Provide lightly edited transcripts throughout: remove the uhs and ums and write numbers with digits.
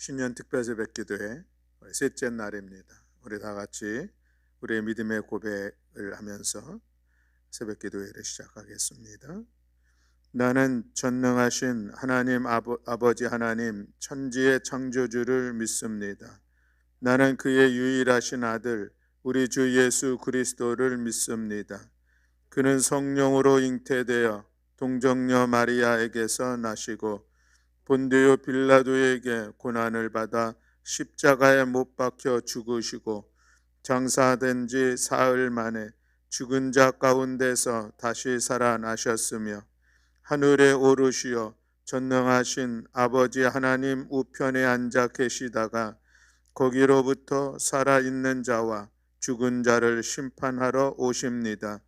신년 특별 새벽 기도회 셋째 날입니다. 우리 다 같이 우리의 믿음의 고백을 하면서 새벽 기도회를 시작하겠습니다. 나는 전능하신 하나님 아버지 하나님 천지의 창조주를 믿습니다. 나는 그의 유일하신 아들 우리 주 예수 그리스도를 믿습니다. 그는 성령으로 잉태되어 동정녀 마리아에게서 나시고 본디오 빌라도에게 고난을 받아 십자가에 못 박혀 죽으시고 장사된 지 사흘 만에 죽은 자 가운데서 다시 살아나셨으며 하늘에 오르시어 전능하신 아버지 하나님 우편에 앉아 계시다가 거기로부터 살아있는 자와 죽은 자를 심판하러 오십니다.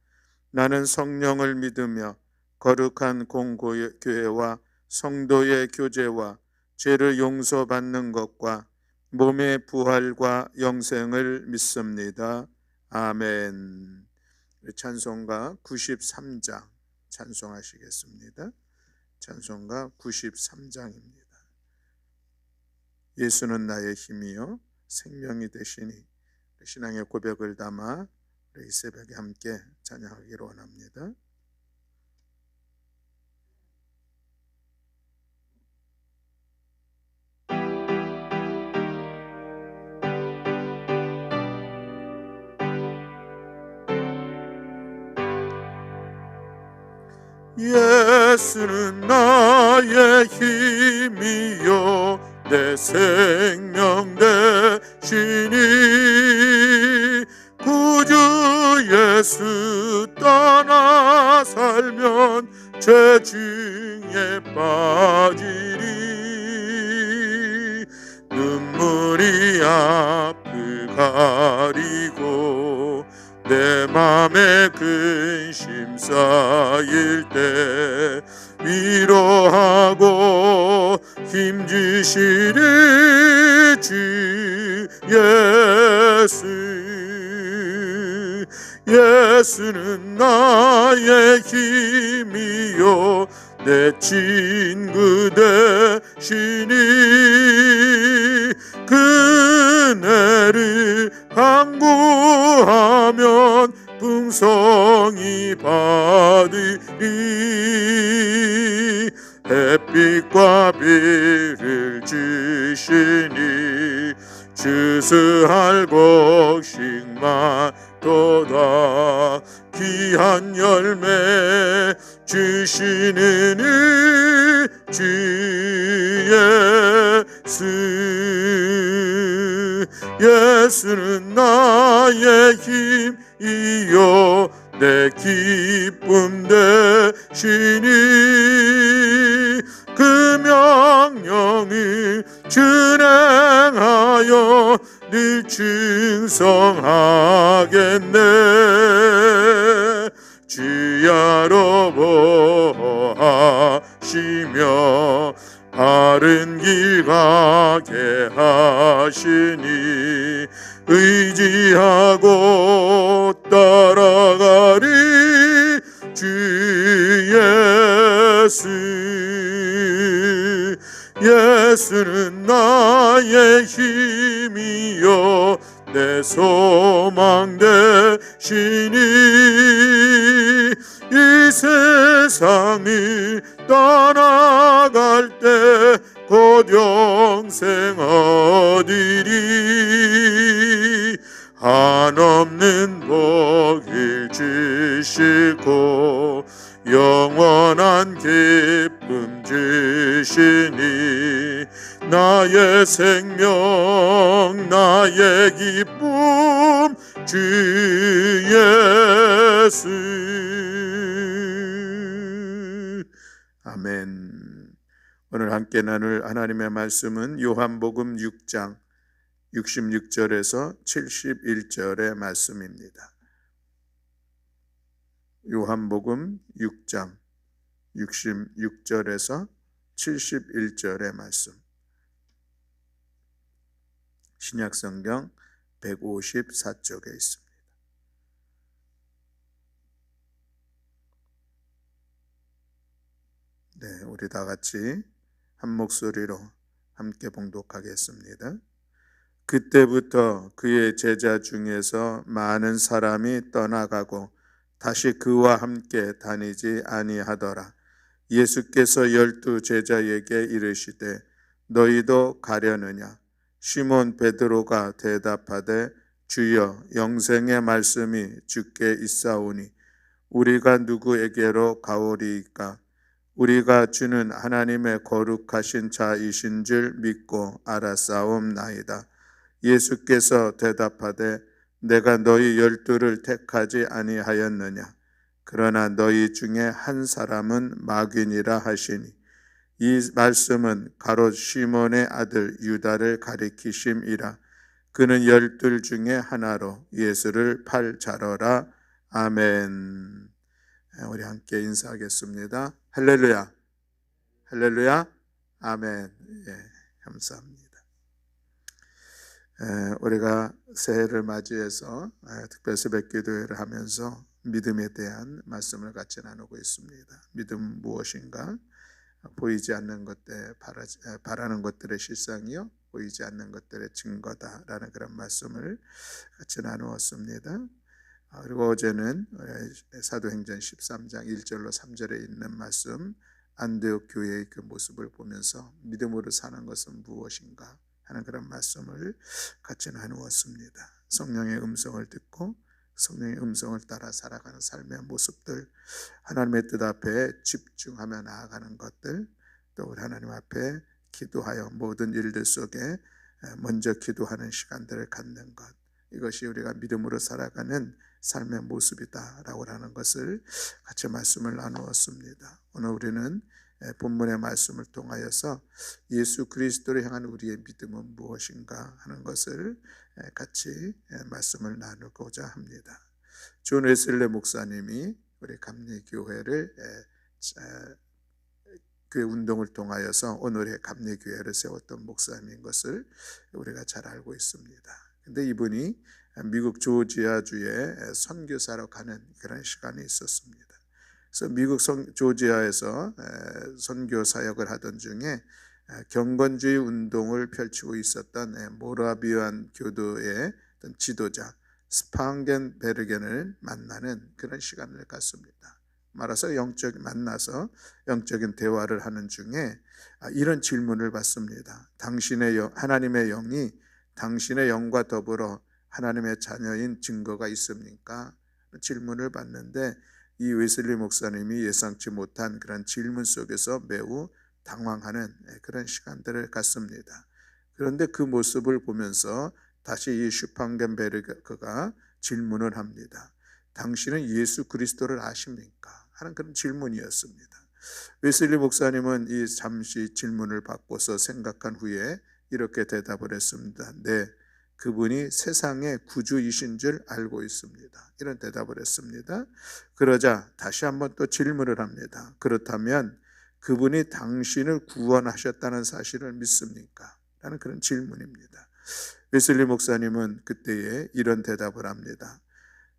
나는 성령을 믿으며 거룩한 공교회와 성도의 교제와 죄를 용서받는 것과 몸의 부활과 영생을 믿습니다. 아멘. 찬송가 93장 찬송하시겠습니다. 찬송가 93장입니다. 예수는 나의 힘이요 생명이 되시니 신앙의 고백을 담아 이 새벽에 함께 찬양하기로 원합니다. 예수는 나의 힘이요 내 생명 되시니 구주 예수 떠나 살면 죄증에 빠지리 눈물이 앞을 가리고 내 맘에 근심 쌓일 때 위로하고 힘주시리 주 예수. 예수는 나의 힘이요 내 친구 되시니 그네를 간구하면 풍성히 받으리 햇빛과 비를 주시니 주스할 곡식만 도다 귀한 열매 주시는 주 예수. 예수는 나의 힘이요 내 기쁨 되시니 그 명령을 준행하여 늘 충성하겠네. 주야로 보하시며 바른 길 가게 하시니 의지하고 따라가리 주 예수. 예수는 나의 힘이요 내 소망 되시니 이 세상을 떠나갈 때 곧 영생 얻으리 한없는 복을 주시고 영원한 기쁨 주시니 나의 생명 나의 기쁨 주 예수. 아멘. 오늘 함께 나눌 하나님의 말씀은 요한복음 6장 66절에서 71절의 말씀입니다. 요한복음 6장 66절에서 71절의 말씀. 신약성경 154쪽에 있습니다. 네, 우리 다 같이 한 목소리로 함께 봉독하겠습니다. 그때부터 그의 제자 중에서 많은 사람이 떠나가고 다시 그와 함께 다니지 아니하더라. 예수께서 12 제자에게 이르시되 너희도 가려느냐? 시몬 베드로가 대답하되 주여 영생의 말씀이 주께 있사오니 우리가 누구에게로 가오리이까? 우리가 주는 하나님의 거룩하신 자이신 줄 믿고 알았사옵나이다. 예수께서 대답하되 내가 너희 12를 택하지 아니하였느냐? 그러나 너희 중에 한 사람은 마귀니라 하시니 이 말씀은 가롯 시몬의 아들 유다를 가리키심이라. 그는 12 중에 하나로 예수를 팔자러라. 아멘. 우리 함께 인사하겠습니다. 할렐루야, 할렐루야, 아멘. 감사합니다. 우리가 새해를 맞이해서 특별 새벽 기도회를 하면서 믿음에 대한 말씀을 같이 나누고 있습니다. 믿음은 무엇인가? 보이지 않는 것들, 바라는 것들의 실상이요 보이지 않는 것들의 증거다라는 그런 말씀을 같이 나누었습니다. 그리고 어제는 사도행전 13장 1절로 3절에 있는 말씀, 안디옥 교회의 그 모습을 보면서 믿음으로 사는 것은 무엇인가 하는 그런 말씀을 같이 나누었습니다. 성령의 음성을 듣고 성령의 음성을 따라 살아가는 삶의 모습들, 하나님의 뜻 앞에 집중하며 나아가는 것들, 또 우리 하나님 앞에 기도하여 모든 일들 속에 먼저 기도하는 시간들을 갖는 것, 이것이 우리가 믿음으로 살아가는 삶의 모습이다라고 하는 것을 같이 말씀을 나누었습니다. 오늘 우리는 본문의 말씀을 통하여서 예수 그리스도를 향한 우리의 믿음은 무엇인가 하는 것을 같이 말씀을 나누고자 합니다. 존 웨슬리 목사님이 우리 감리교회를 그 운동을 통하여서 오늘의 감리교회를 세웠던 목사님인 것을 우리가 잘 알고 있습니다. 근데 이분이 미국 조지아주에 선교사로 가는 그런 시간이 있었습니다. 그래서 미국 조지아에서 선교 사역을 하던 중에 경건주의 운동을 펼치고 있었던 모라비안 교도의 지도자 스팡겐베르겐을 만나는 그런 시간을 갖습니다. 말아서 만나서 영적인 대화를 하는 중에 이런 질문을 받습니다. 하나님의 영이 당신의 영과 더불어 하나님의 자녀인 증거가 있습니까? 질문을 받는데 이 웨슬리 목사님이 예상치 못한 그런 질문 속에서 매우 당황하는 그런 시간들을 갖습니다. 그런데 그 모습을 보면서 다시 이 슈팡겐베르그가 질문을 합니다. 당신은 예수 그리스도를 아십니까? 하는 그런 질문이었습니다. 웨슬리 목사님은 이 잠시 질문을 받고서 생각한 후에 이렇게 대답을 했습니다. 네, 그분이 세상의 구주이신 줄 알고 있습니다. 이런 대답을 했습니다. 그러자 다시 한번 또 질문을 합니다. 그렇다면 그분이 당신을 구원하셨다는 사실을 믿습니까? 라는 그런 질문입니다. 웨슬리 목사님은 그때에 이런 대답을 합니다.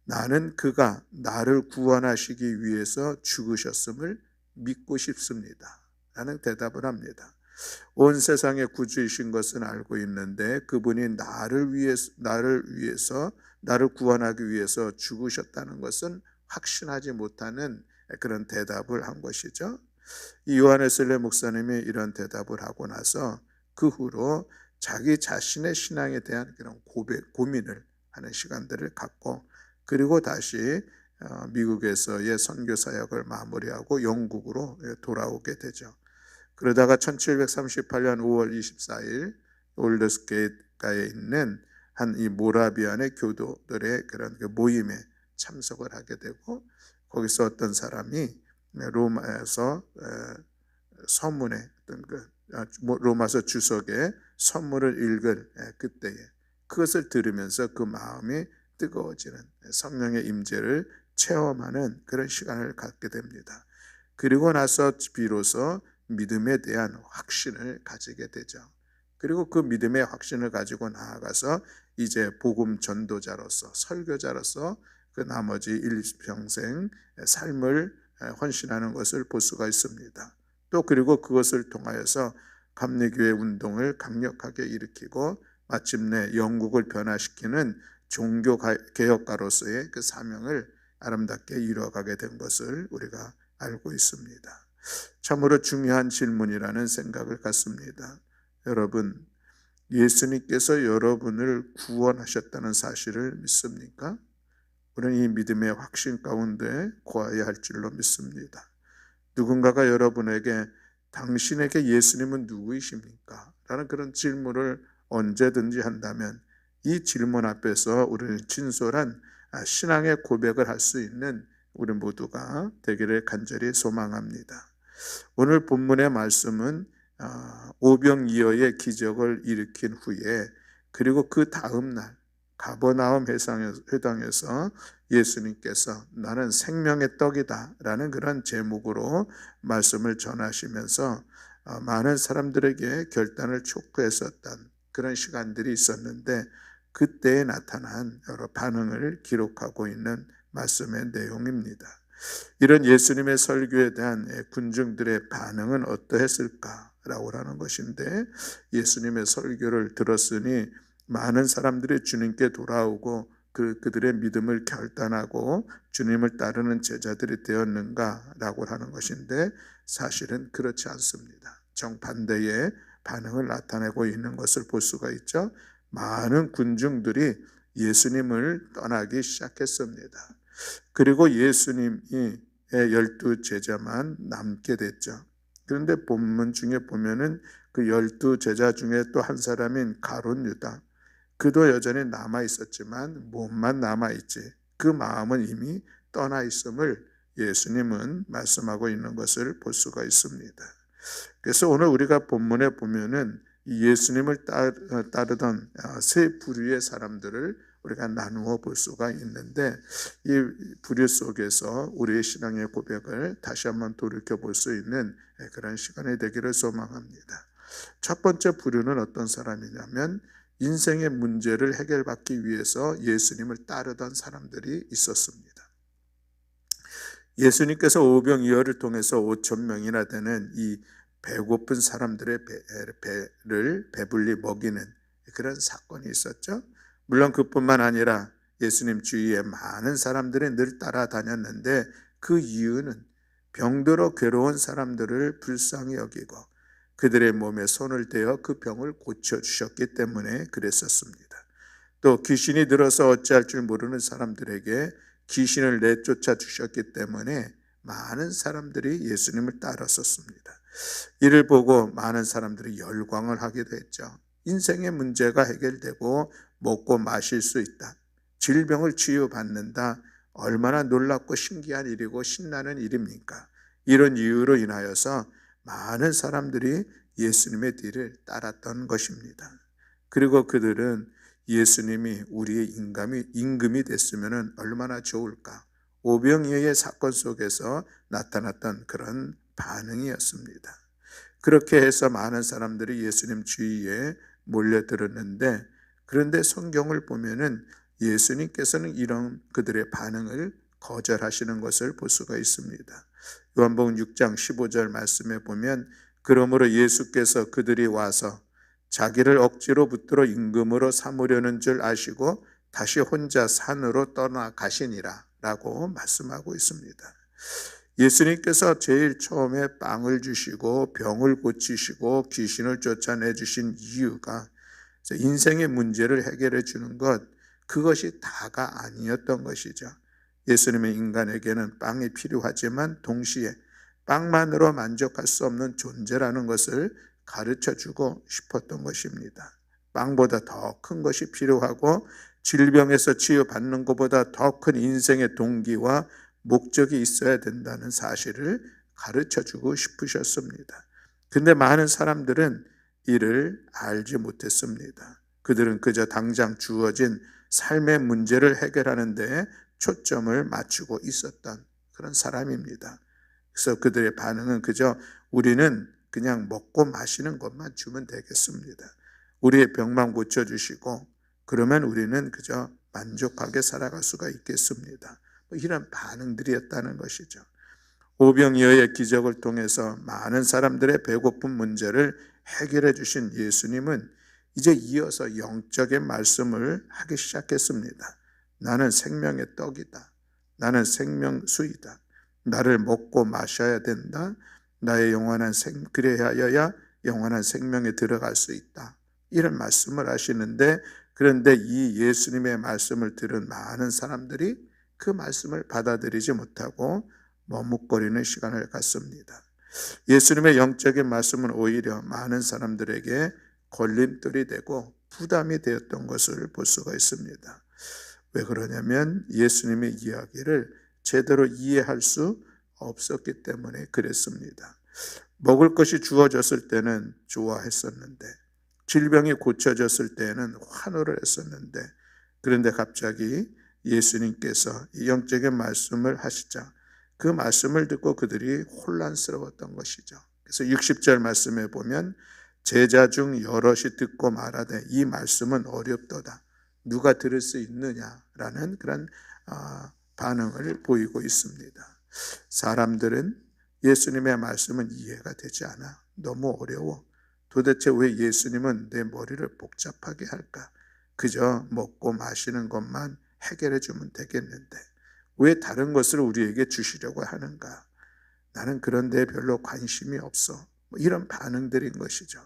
나는 그가 나를 구원하시기 위해서 죽으셨음을 믿고 싶습니다. 라는 대답을 합니다. 온 세상의 구주이신 것은 알고 있는데 그분이 나를 구원하기 위해서 죽으셨다는 것은 확신하지 못하는 그런 대답을 한 것이죠. 이 요한 웨슬리 목사님이 이런 대답을 하고 나서 그 후로 자기 자신의 신앙에 대한 그런 고민을 하는 시간들을 갖고, 그리고 다시 미국에서의 선교 사역을 마무리하고 영국으로 돌아오게 되죠. 그러다가 1738년 5월 24일 올더스게이트가에 있는 한 이 모라비안의 교도들의 그런 모임에 참석을 하게 되고, 거기서 어떤 사람이 로마에서 서문에 로마서 주석의 선물을 읽을 그때에 그것을 들으면서 그 마음이 뜨거워지는 성령의 임재를 체험하는 그런 시간을 갖게 됩니다. 그리고 나서 비로소 믿음에 대한 확신을 가지게 되죠. 그리고 그 믿음의 확신을 가지고 나아가서 이제 복음 전도자로서, 설교자로서 그 나머지 일평생 삶을 헌신하는 것을 볼 수가 있습니다. 또 그리고 그것을 통하여서 감리교회 운동을 강력하게 일으키고 마침내 영국을 변화시키는 종교 개혁가로서의 그 사명을 아름답게 이루어가게 된 것을 우리가 알고 있습니다. 참으로 중요한 질문이라는 생각을 갖습니다. 여러분, 예수님께서 여러분을 구원하셨다는 사실을 믿습니까? 우리는 이 믿음의 확신 가운데 거해야 할 줄로 믿습니다. 누군가가 여러분에게 당신에게 예수님은 누구이십니까? 라는 그런 질문을 언제든지 한다면 이 질문 앞에서 우리는 진솔한 신앙의 고백을 할 수 있는 우리 모두가 되기를 간절히 소망합니다. 오늘 본문의 말씀은 오병이어의 기적을 일으킨 후에 그리고 그 다음 날 가버나움 회당에서 예수님께서 나는 생명의 떡이다 라는 그런 제목으로 말씀을 전하시면서 많은 사람들에게 결단을 촉구했었던 그런 시간들이 있었는데 그때에 나타난 여러 반응을 기록하고 있는 말씀의 내용입니다. 이런 예수님의 설교에 대한 군중들의 반응은 어떠했을까라고 하는 것인데 예수님의 설교를 들었으니 많은 사람들이 주님께 돌아오고 그들의 믿음을 결단하고 주님을 따르는 제자들이 되었는가라고 하는 것인데 사실은 그렇지 않습니다. 정반대의 반응을 나타내고 있는 것을 볼 수가 있죠. 많은 군중들이 예수님을 떠나기 시작했습니다. 그리고 예수님이 12 제자만 남게 됐죠. 그런데 본문 중에 보면은 그 12 제자 중에 또 한 사람인 가룟 유다, 그도 여전히 남아 있었지만 몸만 남아 있지 그 마음은 이미 떠나 있음을 예수님은 말씀하고 있는 것을 볼 수가 있습니다. 그래서 오늘 우리가 본문에 보면은 예수님을 따르던 세 부류의 사람들을 우리가 나누어 볼 수가 있는데 이 부류 속에서 우리의 신앙의 고백을 다시 한번 돌이켜 볼 수 있는 그런 시간이 되기를 소망합니다. 첫 번째 부류는 어떤 사람이냐면 인생의 문제를 해결받기 위해서 예수님을 따르던 사람들이 있었습니다. 예수님께서 오병이어를 통해서 5,000명이나 되는 이 배고픈 사람들의 배를 배불리 먹이는 그런 사건이 있었죠. 물론 그뿐만 아니라 예수님 주위에 많은 사람들이 늘 따라다녔는데 그 이유는 병들어 괴로운 사람들을 불쌍히 여기고 그들의 몸에 손을 대어 그 병을 고쳐주셨기 때문에 그랬었습니다. 또 귀신이 들어서 어찌할 줄 모르는 사람들에게 귀신을 내쫓아 주셨기 때문에 많은 사람들이 예수님을 따랐었습니다. 이를 보고 많은 사람들이 열광을 하기도 했죠. 인생의 문제가 해결되고 먹고 마실 수 있다, 질병을 치유받는다, 얼마나 놀랍고 신기한 일이고 신나는 일입니까? 이런 이유로 인하여서 많은 사람들이 예수님의 뒤를 따랐던 것입니다. 그리고 그들은 예수님이 우리의 임금이 됐으면 얼마나 좋을까, 오병이어의 사건 속에서 나타났던 그런 반응이었습니다. 그렇게 해서 많은 사람들이 예수님 주위에 몰려들었는데 그런데 성경을 보면은 예수님께서는 이런 그들의 반응을 거절하시는 것을 볼 수가 있습니다. 요한복음 6장 15절 말씀에 보면 그러므로 예수께서 그들이 와서 자기를 억지로 붙들어 임금으로 삼으려는 줄 아시고 다시 혼자 산으로 떠나가시니라 라고 말씀하고 있습니다. 예수님께서 제일 처음에 빵을 주시고 병을 고치시고 귀신을 쫓아내 주신 이유가 인생의 문제를 해결해 주는 것, 그것이 다가 아니었던 것이죠. 예수님의 인간에게는 빵이 필요하지만 동시에 빵만으로 만족할 수 없는 존재라는 것을 가르쳐 주고 싶었던 것입니다. 빵보다 더 큰 것이 필요하고 질병에서 치유받는 것보다 더 큰 인생의 동기와 목적이 있어야 된다는 사실을 가르쳐 주고 싶으셨습니다. 근데 많은 사람들은 이를 알지 못했습니다. 그들은 그저 당장 주어진 삶의 문제를 해결하는 데 초점을 맞추고 있었던 그런 사람입니다. 그래서 그들의 반응은 그저 우리는 그냥 먹고 마시는 것만 주면 되겠습니다. 우리의 병만 고쳐주시고 그러면 우리는 그저 만족하게 살아갈 수가 있겠습니다. 이런 반응들이었다는 것이죠. 오병이어의 기적을 통해서 많은 사람들의 배고픈 문제를 해결해 주신 예수님은 이제 이어서 영적인 말씀을 하기 시작했습니다. 나는 생명의 떡이다. 나는 생명수이다. 나를 먹고 마셔야 된다. 나의 그래야여야 영원한 생명에 들어갈 수 있다. 이런 말씀을 하시는데, 그런데 이 예수님의 말씀을 들은 많은 사람들이 그 말씀을 받아들이지 못하고 머뭇거리는 시간을 갖습니다. 예수님의 영적인 말씀은 오히려 많은 사람들에게 걸림돌이 되고 부담이 되었던 것을 볼 수가 있습니다. 왜 그러냐면 예수님의 이야기를 제대로 이해할 수 없었기 때문에 그랬습니다. 먹을 것이 주어졌을 때는 좋아했었는데, 질병이 고쳐졌을 때는 환호를 했었는데, 그런데 갑자기 예수님께서 이 영적인 말씀을 하시자 그 말씀을 듣고 그들이 혼란스러웠던 것이죠. 그래서 60절 말씀에 보면 제자 중 여럿이 듣고 말하되 이 말씀은 어렵도다. 누가 들을 수 있느냐라는 그런 반응을 보이고 있습니다. 사람들은 예수님의 말씀은 이해가 되지 않아. 너무 어려워. 도대체 왜 예수님은 내 머리를 복잡하게 할까? 그저 먹고 마시는 것만 해결해 주면 되겠는데 왜 다른 것을 우리에게 주시려고 하는가? 나는 그런 데 별로 관심이 없어. 이런 반응들인 것이죠.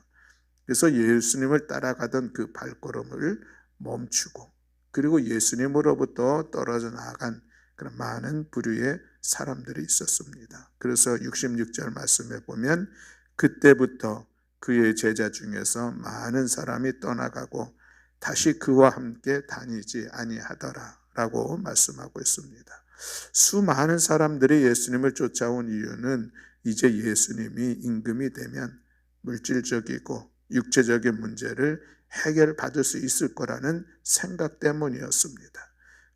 그래서 예수님을 따라가던 그 발걸음을 멈추고, 그리고 예수님으로부터 떨어져 나아간 그런 많은 부류의 사람들이 있었습니다. 그래서 66절 말씀에 보면 그때부터 그의 제자 중에서 많은 사람이 떠나가고 다시 그와 함께 다니지 아니하더라 라고 말씀하고 있습니다. 수많은 사람들이 예수님을 쫓아온 이유는 이제 예수님이 임금이 되면 물질적이고 육체적인 문제를 해결받을 수 있을 거라는 생각 때문이었습니다.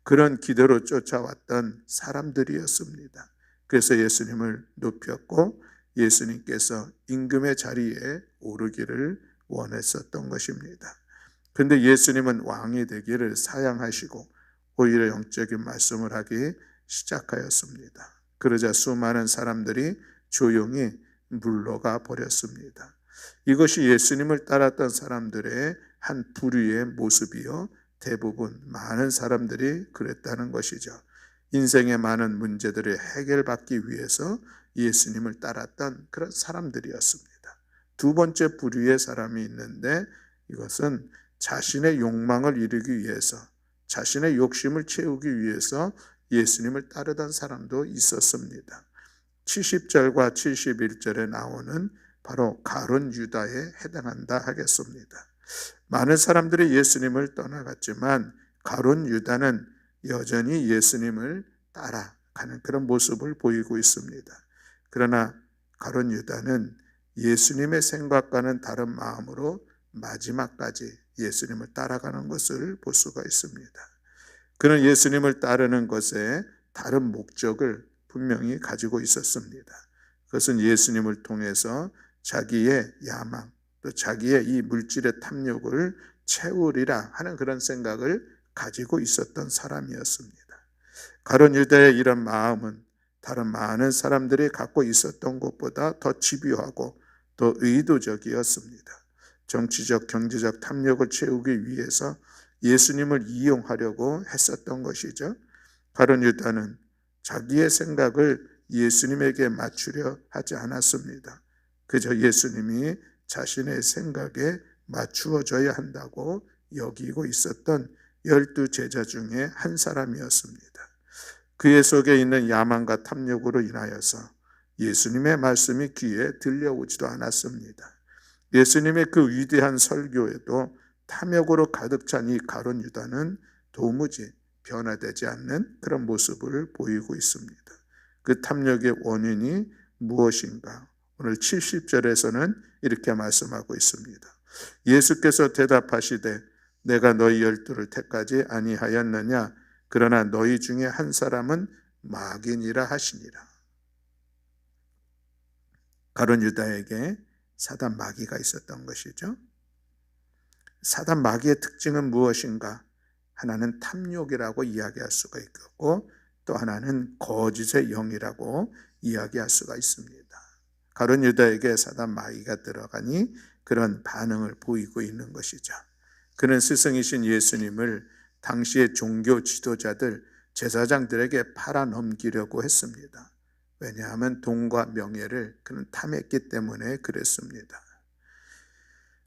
그런 기대로 쫓아왔던 사람들이었습니다. 그래서 예수님을 높였고 예수님께서 임금의 자리에 오르기를 원했었던 것입니다. 그런데 예수님은 왕이 되기를 사양하시고 오히려 영적인 말씀을 하기 시작하였습니다. 그러자 수많은 사람들이 조용히 물러가 버렸습니다. 이것이 예수님을 따랐던 사람들의 한 부류의 모습이요, 대부분 많은 사람들이 그랬다는 것이죠. 인생의 많은 문제들을 해결받기 위해서 예수님을 따랐던 그런 사람들이었습니다. 두 번째 부류의 사람이 있는데 이것은 자신의 욕망을 이루기 위해서, 자신의 욕심을 채우기 위해서 예수님을 따르던 사람도 있었습니다. 70절과 71절에 나오는 바로 가룟 유다에 해당한다 하겠습니다. 많은 사람들이 예수님을 떠나갔지만 가룟 유다는 여전히 예수님을 따라가는 그런 모습을 보이고 있습니다. 그러나 가룟 유다는 예수님의 생각과는 다른 마음으로 마지막까지 예수님을 따라가는 것을 볼 수가 있습니다. 그는 예수님을 따르는 것에 다른 목적을 분명히 가지고 있었습니다. 그것은 예수님을 통해서 자기의 야망, 또 자기의 이 물질의 탐욕을 채우리라 하는 그런 생각을 가지고 있었던 사람이었습니다. 가룟 유다의 이런 마음은 다른 많은 사람들이 갖고 있었던 것보다 더 집요하고 더 의도적이었습니다. 정치적, 경제적 탐욕을 채우기 위해서 예수님을 이용하려고 했었던 것이죠. 가룟 유다는 자기의 생각을 예수님에게 맞추려 하지 않았습니다. 그저 예수님이 자신의 생각에 맞추어져야 한다고 여기고 있었던 12 제자 중에 한 사람이었습니다. 그의 속에 있는 야망과 탐욕으로 인하여서 예수님의 말씀이 귀에 들려오지도 않았습니다. 예수님의 그 위대한 설교에도 탐욕으로 가득 찬 이 가룟 유다는 도무지 변화되지 않는 그런 모습을 보이고 있습니다. 그 탐욕의 원인이 무엇인가? 오늘 70절에서는 이렇게 말씀하고 있습니다. 예수께서 대답하시되 내가 너희 12를 택하지 아니하였느냐? 그러나 너희 중에 한 사람은 마귀니라 하시니라. 가룟 유다에게 사단 마귀가 있었던 것이죠. 사단 마귀의 특징은 무엇인가? 하나는 탐욕이라고 이야기할 수가 있고 또 하나는 거짓의 영이라고 이야기할 수가 있습니다. 가룟 유다에게 사단 마귀가 들어가니 그런 반응을 보이고 있는 것이죠. 그는 스승이신 예수님을 당시의 종교 지도자들, 제사장들에게 팔아넘기려고 했습니다. 왜냐하면 돈과 명예를 그는 탐했기 때문에 그랬습니다.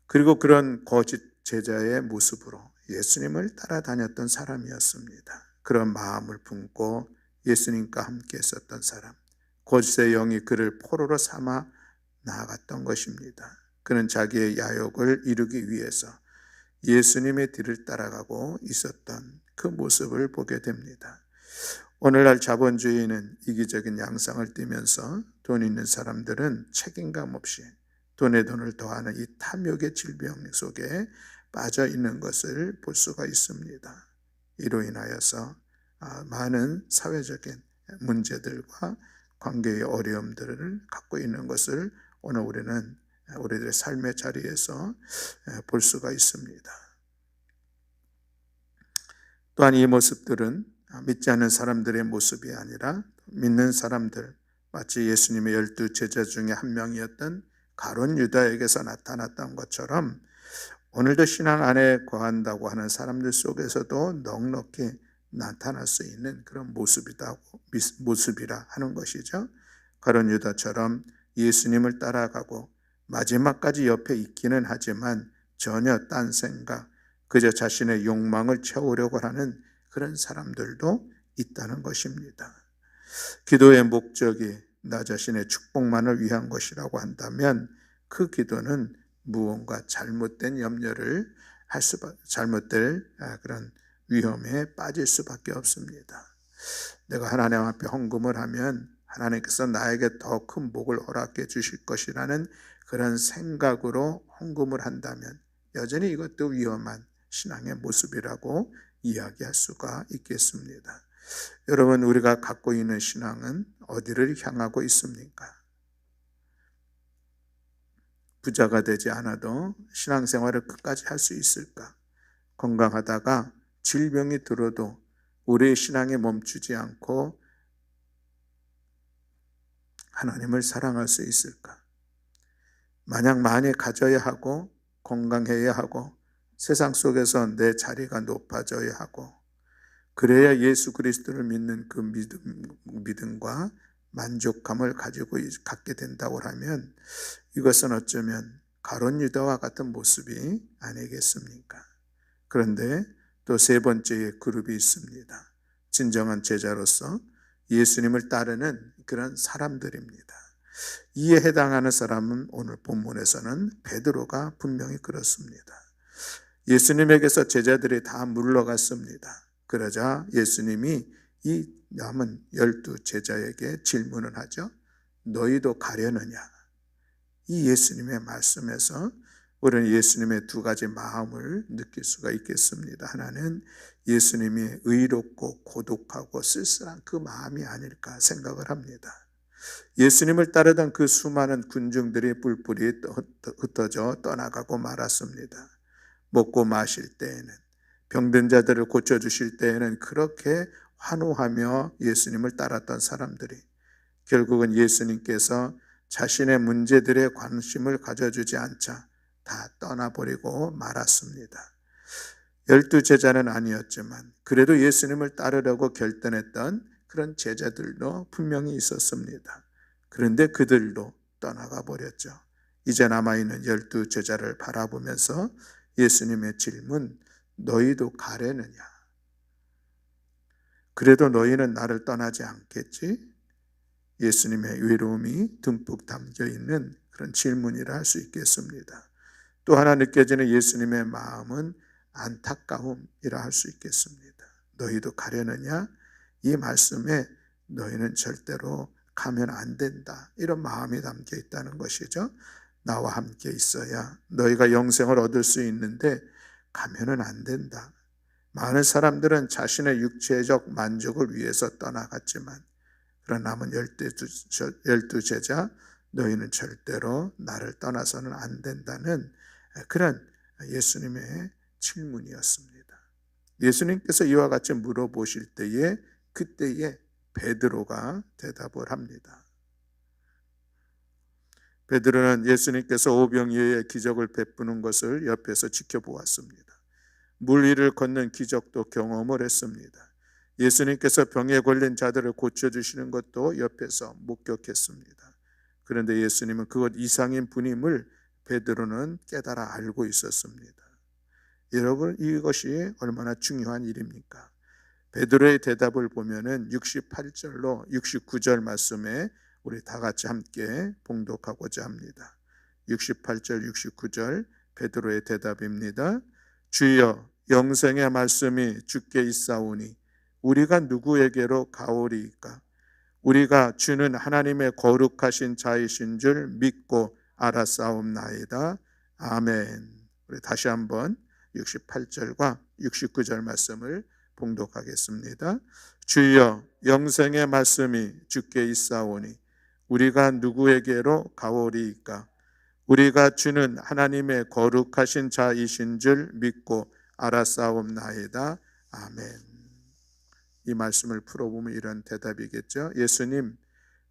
그리고 그런 거짓 제자의 모습으로 예수님을 따라다녔던 사람이었습니다. 그런 마음을 품고 예수님과 함께 있었던 사람, 거짓의 영이 그를 포로로 삼아 나아갔던 것입니다. 그는 자기의 야욕을 이루기 위해서 예수님의 뒤를 따라가고 있었던 그 모습을 보게 됩니다. 오늘날 자본주의는 이기적인 양상을 띠면서 돈 있는 사람들은 책임감 없이 돈에 돈을 더하는 이 탐욕의 질병 속에 빠져 있는 것을 볼 수가 있습니다. 이로 인하여서 많은 사회적인 문제들과 관계의 어려움들을 갖고 있는 것을 오늘 우리는 우리들의 삶의 자리에서 볼 수가 있습니다. 또한 이 모습들은 믿지 않는 사람들의 모습이 아니라 믿는 사람들, 마치 예수님의 12 제자 중에 한 명이었던 가룟 유다에게서 나타났던 것처럼 오늘도 신앙 안에 거한다고 하는 사람들 속에서도 넉넉히 나타날 수 있는 그런 모습이라 하는 것이죠. 가룟 유다처럼 예수님을 따라가고 마지막까지 옆에 있기는 하지만 전혀 딴 생각, 그저 자신의 욕망을 채우려고 하는 그런 사람들도 있다는 것입니다. 기도의 목적이 나 자신의 축복만을 위한 것이라고 한다면 그 기도는 무언가 잘못된 염려를 잘못될 그런 위험에 빠질 수밖에 없습니다. 내가 하나님 앞에 헌금을 하면 하나님께서 나에게 더 큰 복을 허락해 주실 것이라는 그런 생각으로 헌금을 한다면 여전히 이것도 위험한 신앙의 모습이라고 이야기할 수가 있겠습니다. 여러분, 우리가 갖고 있는 신앙은 어디를 향하고 있습니까? 부자가 되지 않아도 신앙생활을 끝까지 할 수 있을까? 건강하다가 질병이 들어도 우리의 신앙에 멈추지 않고 하나님을 사랑할 수 있을까? 만약 많이 가져야 하고 건강해야 하고 세상 속에서 내 자리가 높아져야 하고 그래야 예수 그리스도를 믿는 그 믿음과 만족감을 갖게 된다고 하면 이것은 어쩌면 가룟 유다와 같은 모습이 아니겠습니까? 그런데 또 세 번째의 그룹이 있습니다. 진정한 제자로서 예수님을 따르는 그런 사람들입니다. 이에 해당하는 사람은 오늘 본문에서는 베드로가 분명히 그렇습니다. 예수님에게서 제자들이 다 물러갔습니다. 그러자 예수님이 이 남은 12 제자에게 질문을 하죠. 너희도 가려느냐? 이 예수님의 말씀에서 우리는 예수님의 두 가지 마음을 느낄 수가 있겠습니다. 하나는 예수님이 의롭고 고독하고 쓸쓸한 그 마음이 아닐까 생각을 합니다. 예수님을 따르던 그 수많은 군중들이 뿔뿔이 흩어져 떠나가고 말았습니다. 먹고 마실 때에는, 병든 자들을 고쳐주실 때에는 그렇게 환호하며 예수님을 따랐던 사람들이 결국은 예수님께서 자신의 문제들에 관심을 가져주지 않자 다 떠나버리고 말았습니다. 12 제자는 아니었지만 그래도 예수님을 따르려고 결단했던 그런 제자들도 분명히 있었습니다. 그런데 그들도 떠나가 버렸죠. 이제 남아있는 12 제자를 바라보면서 예수님의 질문, 너희도 가려느냐? 그래도 너희는 나를 떠나지 않겠지? 예수님의 외로움이 듬뿍 담겨 있는 그런 질문이라 할 수 있겠습니다. 또 하나 느껴지는 예수님의 마음은 안타까움이라 할 수 있겠습니다. 너희도 가려느냐? 이 말씀에 너희는 절대로 가면 안 된다, 이런 마음이 담겨 있다는 것이죠. 나와 함께 있어야 너희가 영생을 얻을 수 있는데 가면은 안 된다. 많은 사람들은 자신의 육체적 만족을 위해서 떠나갔지만 그런 남은 12 제자, 너희는 절대로 나를 떠나서는 안 된다는 그런 예수님의 질문이었습니다. 예수님께서 이와 같이 물어보실 때에 그때에 베드로가 대답을 합니다. 베드로는 예수님께서 오병이어의 기적을 베푸는 것을 옆에서 지켜보았습니다. 물 위를 걷는 기적도 경험을 했습니다. 예수님께서 병에 걸린 자들을 고쳐주시는 것도 옆에서 목격했습니다. 그런데 예수님은 그것 이상인 분임을 베드로는 깨달아 알고 있었습니다. 여러분, 이것이 얼마나 중요한 일입니까? 베드로의 대답을 보면은 68절로 69절 말씀에 우리 다 같이 함께 봉독하고자 합니다. 68절, 69절 베드로의 대답입니다. 주여, 영생의 말씀이 주께 있사오니 우리가 누구에게로 가오리이까? 우리가 주는 하나님의 거룩하신 자이신 줄 믿고 알았사옵나이다. 아멘. 우리 다시 한번 68절과 69절 말씀을 봉독하겠습니다. 주여, 영생의 말씀이 주께 있사오니 우리가 누구에게로 가오리이까? 우리가 주는 하나님의 거룩하신 자이신 줄 믿고 알았사옵나이다. 아멘. 이 말씀을 풀어보면 이런 대답이겠죠. 예수님,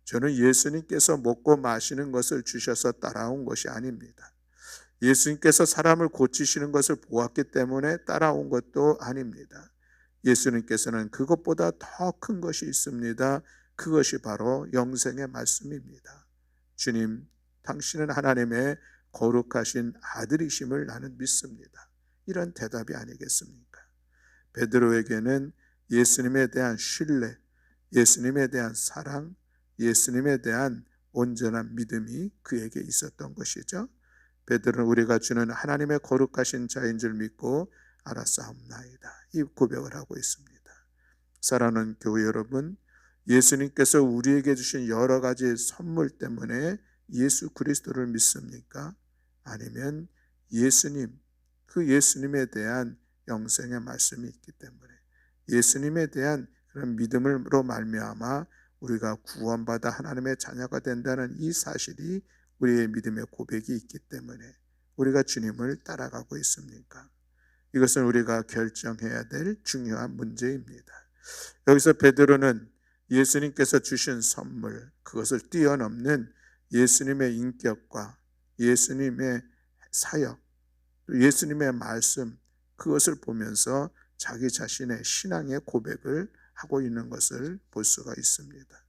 저는 예수님께서 먹고 마시는 것을 주셔서 따라온 것이 아닙니다. 예수님께서 사람을 고치시는 것을 보았기 때문에 따라온 것도 아닙니다. 예수님께서는 그것보다 더 큰 것이 있습니다. 그것이 바로 영생의 말씀입니다. 주님, 당신은 하나님의 거룩하신 아들이심을 나는 믿습니다. 이런 대답이 아니겠습니까? 베드로에게는 예수님에 대한 신뢰, 예수님에 대한 사랑, 예수님에 대한 온전한 믿음이 그에게 있었던 것이죠. 베드로는 우리가 주는 하나님의 거룩하신 자인 줄 믿고 알았사옵나이다. 이 고백을 하고 있습니다. 사랑하는 교회 여러분, 예수님께서 우리에게 주신 여러 가지 선물 때문에 예수 그리스도를 믿습니까? 아니면 예수님, 그 예수님에 대한 영생의 말씀이 있기 때문에 예수님에 대한 그런 믿음으로 말미암아 우리가 구원받아 하나님의 자녀가 된다는 이 사실이 우리의 믿음의 고백이 있기 때문에 우리가 주님을 따라가고 있습니까? 이것은 우리가 결정해야 될 중요한 문제입니다. 여기서 베드로는 예수님께서 주신 선물, 그것을 뛰어넘는 예수님의 인격과 예수님의 사역, 예수님의 말씀, 그것을 보면서 자기 자신의 신앙의 고백을 하고 있는 것을 볼 수가 있습니다.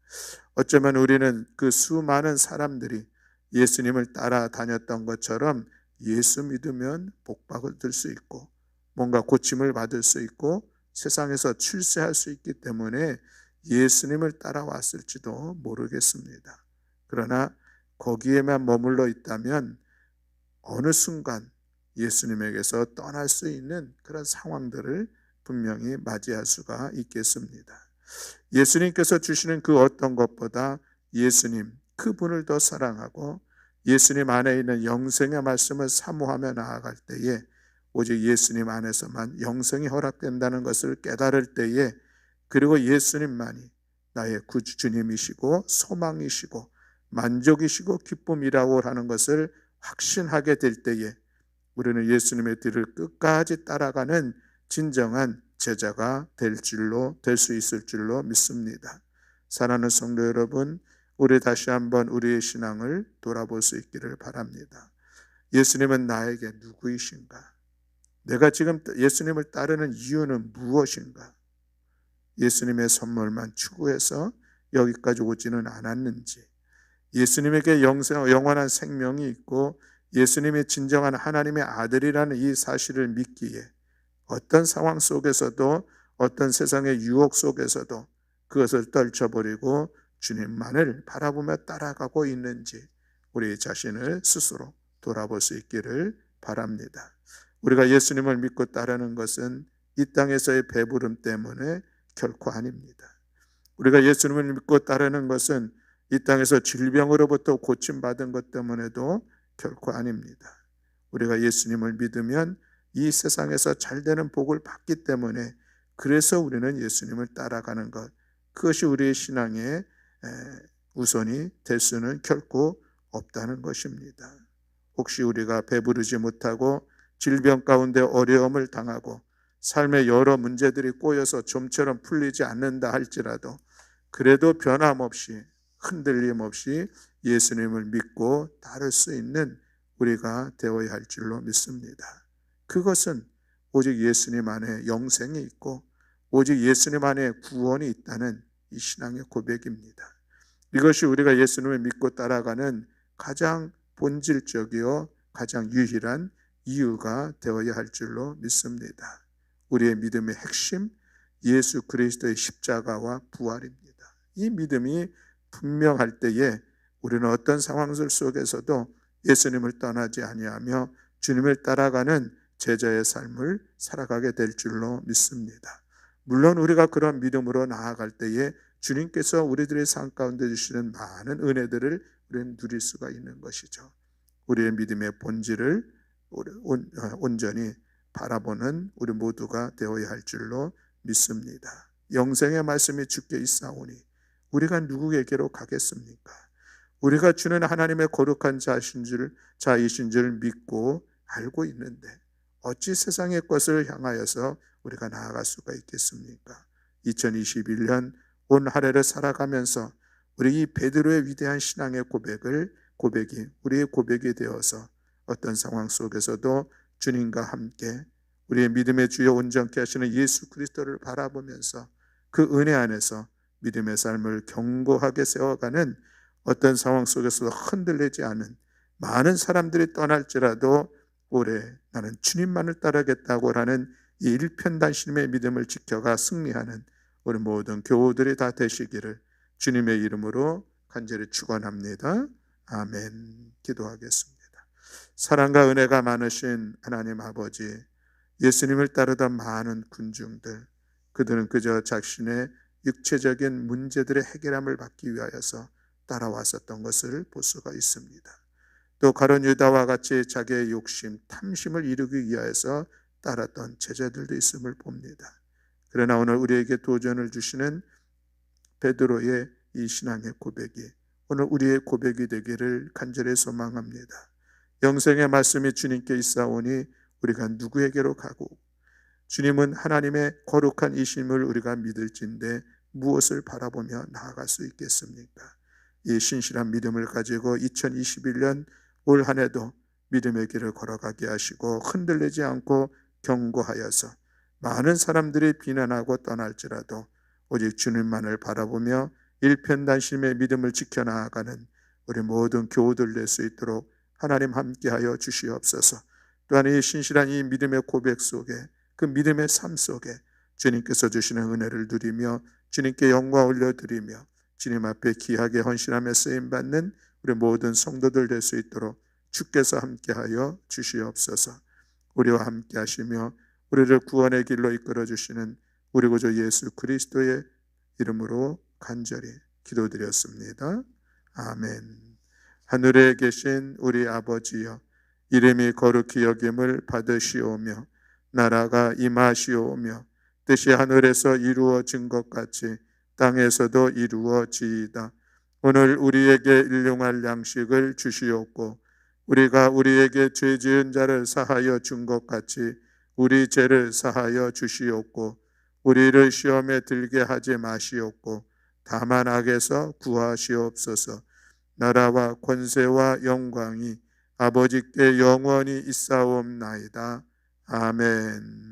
어쩌면 우리는 그 수많은 사람들이 예수님을 따라다녔던 것처럼 예수 믿으면 복받을 수 있고 뭔가 고침을 받을 수 있고 세상에서 출세할 수 있기 때문에 예수님을 따라왔을지도 모르겠습니다. 그러나 거기에만 머물러 있다면 어느 순간 예수님에게서 떠날 수 있는 그런 상황들을 분명히 맞이할 수가 있겠습니다. 예수님께서 주시는 그 어떤 것보다 예수님, 그분을 더 사랑하고 예수님 안에 있는 영생의 말씀을 사모하며 나아갈 때에 오직 예수님 안에서만 영생이 허락된다는 것을 깨달을 때에, 그리고 예수님만이 나의 구주님이시고 소망이시고 만족이시고 기쁨이라고 하는 것을 확신하게 될 때에 우리는 예수님의 뒤를 끝까지 따라가는 진정한 제자가 될 수 있을 줄로 믿습니다. 사랑하는 성도 여러분, 우리 다시 한번 우리의 신앙을 돌아볼 수 있기를 바랍니다. 예수님은 나에게 누구이신가? 내가 지금 예수님을 따르는 이유는 무엇인가? 예수님의 선물만 추구해서 여기까지 오지는 않았는지, 예수님에게 영원한 생명이 있고 예수님이 진정한 하나님의 아들이라는 이 사실을 믿기에 어떤 상황 속에서도 어떤 세상의 유혹 속에서도 그것을 떨쳐버리고 주님만을 바라보며 따라가고 있는지 우리 자신을 스스로 돌아볼 수 있기를 바랍니다. 우리가 예수님을 믿고 따르는 것은 이 땅에서의 배부름 때문에 결코 아닙니다. 우리가 예수님을 믿고 따르는 것은 이 땅에서 질병으로부터 고침받은 것 때문에도 결코 아닙니다. 우리가 예수님을 믿으면 이 세상에서 잘되는 복을 받기 때문에, 그래서 우리는 예수님을 따라가는 것, 그것이 우리의 신앙의 우선이 될 수는 결코 없다는 것입니다. 혹시 우리가 배부르지 못하고 질병 가운데 어려움을 당하고 삶의 여러 문제들이 꼬여서 좀처럼 풀리지 않는다 할지라도 그래도 변함없이 흔들림 없이 예수님을 믿고 따를 수 있는 우리가 되어야 할 줄로 믿습니다. 그것은 오직 예수님 안에 영생이 있고 오직 예수님 안에 구원이 있다는 이 신앙의 고백입니다. 이것이 우리가 예수님을 믿고 따라가는 가장 본질적이요 가장 유일한 이유가 되어야 할 줄로 믿습니다. 우리의 믿음의 핵심, 예수 그리스도의 십자가와 부활입니다. 이 믿음이 분명할 때에 우리는 어떤 상황들 속에서도 예수님을 떠나지 아니하며 주님을 따라가는 제자의 삶을 살아가게 될 줄로 믿습니다. 물론 우리가 그런 믿음으로 나아갈 때에 주님께서 우리들의 삶 가운데 주시는 많은 은혜들을 우리는 누릴 수가 있는 것이죠. 우리의 믿음의 본질을 온전히 바라보는 우리 모두가 되어야 할 줄로 믿습니다. 영생의 말씀이 주께 있사오니 우리가 누구에게로 가겠습니까? 우리가 주는 하나님의 거룩한 자이신 줄 믿고 알고 있는데 어찌 세상의 것을 향하여서 우리가 나아갈 수가 있겠습니까? 2021년 온 한 해를 살아가면서 우리 이 베드로의 위대한 신앙의 고백이 우리의 고백이 되어서 어떤 상황 속에서도 주님과 함께 우리의 믿음의 주여 온전케 하시는 예수 그리스도를 바라보면서 그 은혜 안에서 믿음의 삶을 견고하게 세워가는 어떤 상황 속에서도 흔들리지 않은 많은 사람들이 떠날지라도 올해 나는 주님만을 따르겠다고 하는 이 일편단심의 믿음을 지켜가 승리하는 우리 모든 교우들이 다 되시기를 주님의 이름으로 간절히 축원합니다. 아멘. 기도하겠습니다. 사랑과 은혜가 많으신 하나님 아버지, 예수님을 따르던 많은 군중들, 그들은 그저 자신의 육체적인 문제들의 해결함을 받기 위하여서 따라왔었던 것을 볼 수가 있습니다. 또 가룟 유다와 같이 자기의 욕심, 탐심을 이루기 위하여서 따랐던 제자들도 있음을 봅니다. 그러나 오늘 우리에게 도전을 주시는 베드로의 이 신앙의 고백이 오늘 우리의 고백이 되기를 간절히 소망합니다. 영생의 말씀이 주님께 있사오니 우리가 누구에게로 가고 주님은 하나님의 거룩한 이심을 우리가 믿을진데 무엇을 바라보며 나아갈 수 있겠습니까? 이 신실한 믿음을 가지고 2021년 올 한 해도 믿음의 길을 걸어가게 하시고 흔들리지 않고 견고하여서 많은 사람들이 비난하고 떠날지라도 오직 주님만을 바라보며 일편단심의 믿음을 지켜나가는 우리 모든 교우들 될 수 있도록 하나님 함께하여 주시옵소서. 또한 이 신실한 이 믿음의 고백 속에 그 믿음의 삶 속에 주님께서 주시는 은혜를 누리며 주님께 영광 올려드리며 주님 앞에 귀하게 헌신하며 쓰임받는 우리 모든 성도들 될 수 있도록 주께서 함께하여 주시옵소서. 우리와 함께 하시며 우리를 구원의 길로 이끌어 주시는 우리 구주 예수 그리스도의 이름으로 간절히 기도드렸습니다. 아멘. 하늘에 계신 우리 아버지여, 이름이 거룩히 여김을 받으시오며 나라가 임하시오며 뜻이 하늘에서 이루어진 것 같이 땅에서도 이루어지이다. 오늘 우리에게 일용할 양식을 주시옵고 우리가 우리에게 죄 지은 자를 사하여 준 것 같이 우리 죄를 사하여 주시옵고 우리를 시험에 들게 하지 마시옵고 다만 악에서 구하시옵소서. 나라와 권세와 영광이 아버지께 영원히 있사옵나이다. 아멘.